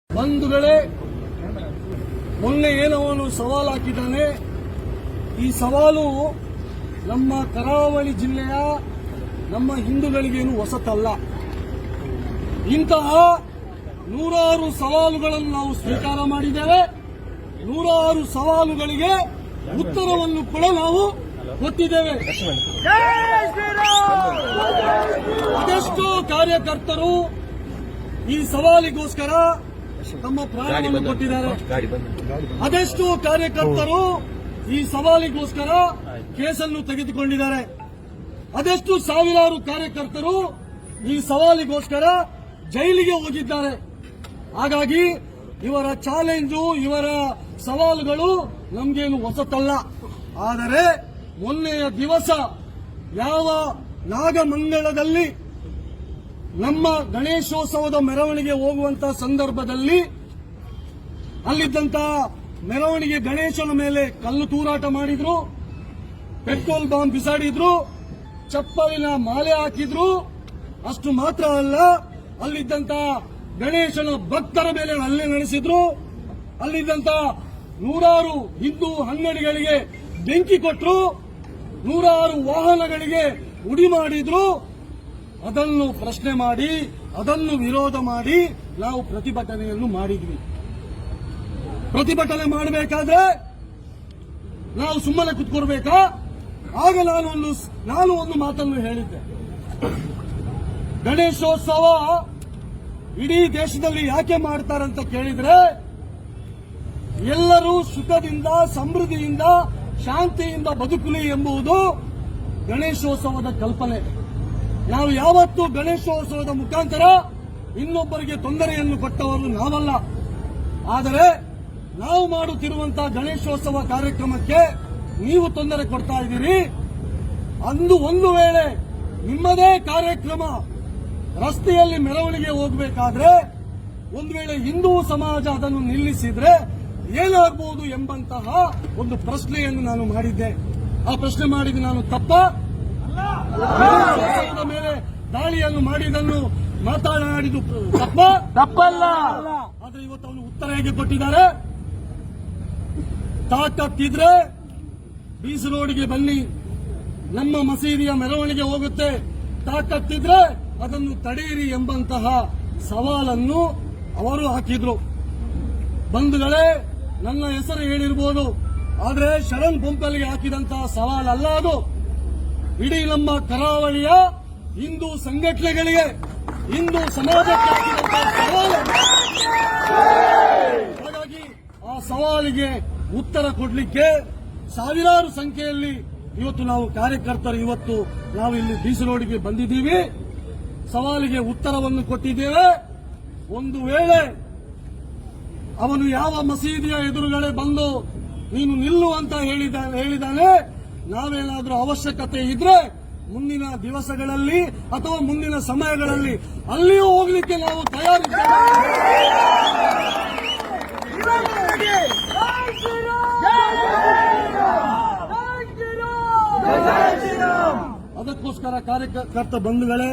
ಬಂಧುಗಳೇ, ಮೊನ್ನೆ ಏನವನು ಸವಾಲು ಹಾಕಿದ್ದಾನೆ. ಈ ಸವಾಲು ನಮ್ಮ ಕರಾವಳಿ ಜಿಲ್ಲೆಯ ನಮ್ಮ ಹಿಂದೂಗಳಿಗೇನು ಹೊಸತಲ್ಲ. ಇಂತಹ ನೂರಾರು ಸವಾಲುಗಳನ್ನು ನಾವು ಸ್ವೀಕಾರ ಮಾಡಿದ್ದೇವೆ. ನೂರಾರು ಸವಾಲುಗಳಿಗೆ ಉತ್ತರವನ್ನು ಕೂಡ ನಾವು ಕೊಟ್ಟಿದ್ದೇವೆ. ಅದೆಷ್ಟೋ ಕಾರ್ಯಕರ್ತರು ಈ ಸವಾಲಿಗೋಸ್ಕರ ತಮ್ಮ ಪ್ರಾಣವನ್ನು ಕೊಟ್ಟಿದ್ದಾರೆ. ಅದೆಷ್ಟೋ ಕಾರ್ಯಕರ್ತರು ಈ ಸವಾಲಿಗೋಸ್ಕರ ಕೇಸನ್ನು ತೆಗೆದುಕೊಂಡಿದ್ದಾರೆ. ಅದೆಷ್ಟು ಸಾವಿರಾರು ಕಾರ್ಯಕರ್ತರು ಈ ಸವಾಲಿಗೋಸ್ಕರ ಜೈಲಿಗೆ ಹೋಗಿದ್ದಾರೆ. ಹಾಗಾಗಿ ಇವರ ಚಾಲೆಂಜು, ಇವರ ಸವಾಲುಗಳು ನಮಗೇನು ಹೊಸತಲ್ಲ. ಆದರೆ ಮೊನ್ನೆಯ ದಿವಸ ಯಾವ ನಾಗಮಂಗಲದಲ್ಲಿ ನಮ್ಮ ಗಣೇಶೋತ್ಸವದ ಮೆರವಣಿಗೆ ಹೋಗುವಂತಹ ಸಂದರ್ಭದಲ್ಲಿ ಅಲ್ಲಿದ್ದಂತಹ ಮೆರವಣಿಗೆ ಗಣೇಶನ ಮೇಲೆ ಕಲ್ಲು ತೂರಾಟ ಮಾಡಿದ್ರು, ಪೆಟ್ರೋಲ್ ಬಾಂಬ್ ಬಿಸಾಡಿದ್ರು, ಚಪ್ಪಲಿನ ಮಾಲೆ ಹಾಕಿದ್ರು. ಅಷ್ಟು ಮಾತ್ರ ಅಲ್ಲ, ಅಲ್ಲಿದ್ದಂತಹ ಗಣೇಶನ ಭಕ್ತರ ಮೇಲೆ ಹಲ್ಲೆ ನಡೆಸಿದ್ರು. ಅಲ್ಲಿದ್ದಂತಹ ನೂರಾರು ಹಿಂದೂ ಅಂಗಡಿಗಳಿಗೆ ಬೆಂಕಿ ಕೊಟ್ಟರು, ನೂರಾರು ವಾಹನಗಳಿಗೆ ಉಡಿ ಮಾಡಿದ್ರು. ಅದನ್ನು ಪ್ರಶ್ನೆ ಮಾಡಿ, ಅದನ್ನು ವಿರೋಧ ಮಾಡಿ ನಾವು ಪ್ರತಿಭಟನೆಯನ್ನು ಮಾಡಿದ್ವಿ. ಪ್ರತಿಭಟನೆ ಮಾಡಬೇಕಾದ್ರೆ ನಾವು ಸುಮ್ಮನೆ ಕುತ್ಕೊಳ್ಬೇಕಾ? ಆಗ ನಾನು ಒಂದು ಮಾತನ್ನು ಹೇಳಿದ್ದೆ. ಗಣೇಶೋತ್ಸವ ಇಡೀ ದೇಶದಲ್ಲಿ ಯಾಕೆ ಮಾಡ್ತಾರಂತ ಕೇಳಿದ್ರೆ, ಎಲ್ಲರೂ ಸುಖದಿಂದ, ಸಮೃದ್ಧಿಯಿಂದ, ಶಾಂತಿಯಿಂದ ಬದುಕಲಿ ಎಂಬುದು ಗಣೇಶೋತ್ಸವದ ಕಲ್ಪನೆ. ನಾವು ಯಾವತ್ತೂ ಗಣೇಶೋತ್ಸವದ ಮುಖಾಂತರ ಇನ್ನೊಬ್ಬರಿಗೆ ತೊಂದರೆಯನ್ನು ಕೊಟ್ಟವರು ನಾವಲ್ಲ. ಆದರೆ ನಾವು ಮಾಡುತ್ತಿರುವಂತಹ ಗಣೇಶೋತ್ಸವ ಕಾರ್ಯಕ್ರಮಕ್ಕೆ ನೀವು ತೊಂದರೆ ಕೊಡ್ತಾ ಇದ್ದೀರಿ. ಅಂದು ಒಂದು ವೇಳೆ ನಿಮ್ಮದೇ ಕಾರ್ಯಕ್ರಮ ರಸ್ತೆಯಲ್ಲಿ ಮೆರವಣಿಗೆ ಹೋಗಬೇಕಾದ್ರೆ ಒಂದು ವೇಳೆ ಹಿಂದೂ ಸಮಾಜ ಅದನ್ನು ನಿಲ್ಲಿಸಿದ್ರೆ ಏನಾಗಬಹುದು ಎಂಬಂತಹ ಒಂದು ಪ್ರಶ್ನೆಯನ್ನು ನಾನು ಮಾಡಿದ್ದೆ. ಆ ಪ್ರಶ್ನೆ ಮಾಡಿದ್ದು ನಾನು ತಪ್ಪಾ? ಗಣೇಶೋತ್ಸವದ ಮೇಲೆ ದಾಳಿಯನ್ನು ಮಾಡಿದ್ದನ್ನು ಮಾತನಾಡಿದ್ದು ತಪ್ಪಲ್ಲ. ಆದ್ರೆ ಇವತ್ತು ಅವನು ಉತ್ತರ ಹೇಗೆ ಕೊಟ್ಟಿದ್ದಾರೆ? ತಾಕತ್ತಿದ್ರೆ ಬೀಚ್ ರೋಡ್ಗೆ ಬನ್ನಿ, ನಮ್ಮ ಮಸೀದಿಯ ಮೆರವಣಿಗೆ ಹೋಗುತ್ತೆ, ತಾಕತ್ತಿದ್ರೆ ಅದನ್ನು ತಡೆಯಿರಿ ಎಂಬಂತಹ ಸವಾಲನ್ನು ಅವರು ಹಾಕಿದ್ರು. ಬಂಧುಗಳೇ, ನನ್ನ ಹೆಸರು ಹೇಳಿರಬಹುದು, ಆದರೆ ಶರಣ್ ಪಂಪಲ್ಗೆ ಹಾಕಿದಂತಹ ಸವಾಲಲ್ಲ ಅದು. ಇಡೀ ನಮ್ಮ ಕರಾವಳಿಯ ಹಿಂದೂ ಸಂಘಟನೆಗಳಿಗೆ, ಹಿಂದೂ ಸಮಾಜಕ್ಕೆ ಹಾಕಿದಂತಹ ಸವಾಲು. ಹಾಗಾಗಿ ಆ ಸವಾಲಿಗೆ ಉತ್ತರ ಕೊಡಲಿಕ್ಕೆ ಸಾವಿರಾರು ಸಂಖ್ಯೆಯಲ್ಲಿ ಇವತ್ತು ನಾವು ಕಾರ್ಯಕರ್ತರು ನಾವು ಇಲ್ಲಿ ಬೀಚ್ ರೋಡ್ಗೆ ಬಂದಿದ್ದೀವಿ. ಸವಾಲಿಗೆ ಉತ್ತರವನ್ನು ಕೊಟ್ಟಿದ್ದೇವೆ. ಒಂದು ವೇಳೆ ಅವನು ಯಾವ ಮಸೀದಿಯ ಎದುರುಗಡೆ ಬಂದು ನೀನು ನಿಲ್ಲು ಅಂತ ಹೇಳಿದಾನೆ, ನಾವೇನಾದ್ರೂ ಅವಶ್ಯಕತೆ ಇದ್ರೆ ಮುಂದಿನ ದಿವಸಗಳಲ್ಲಿ ಅಥವಾ ಮುಂದಿನ ಸಮಯಗಳಲ್ಲಿ ಅಲ್ಲಿಯೂ ಹೋಗ್ಲಿಕ್ಕೆ ನಾವು ತಯಾರಿದ್ದೇವೆ. ಅದಕ್ಕೋಸ್ಕರ ಕಾರ್ಯಕರ್ತ ಬಂಧುಗಳೇ,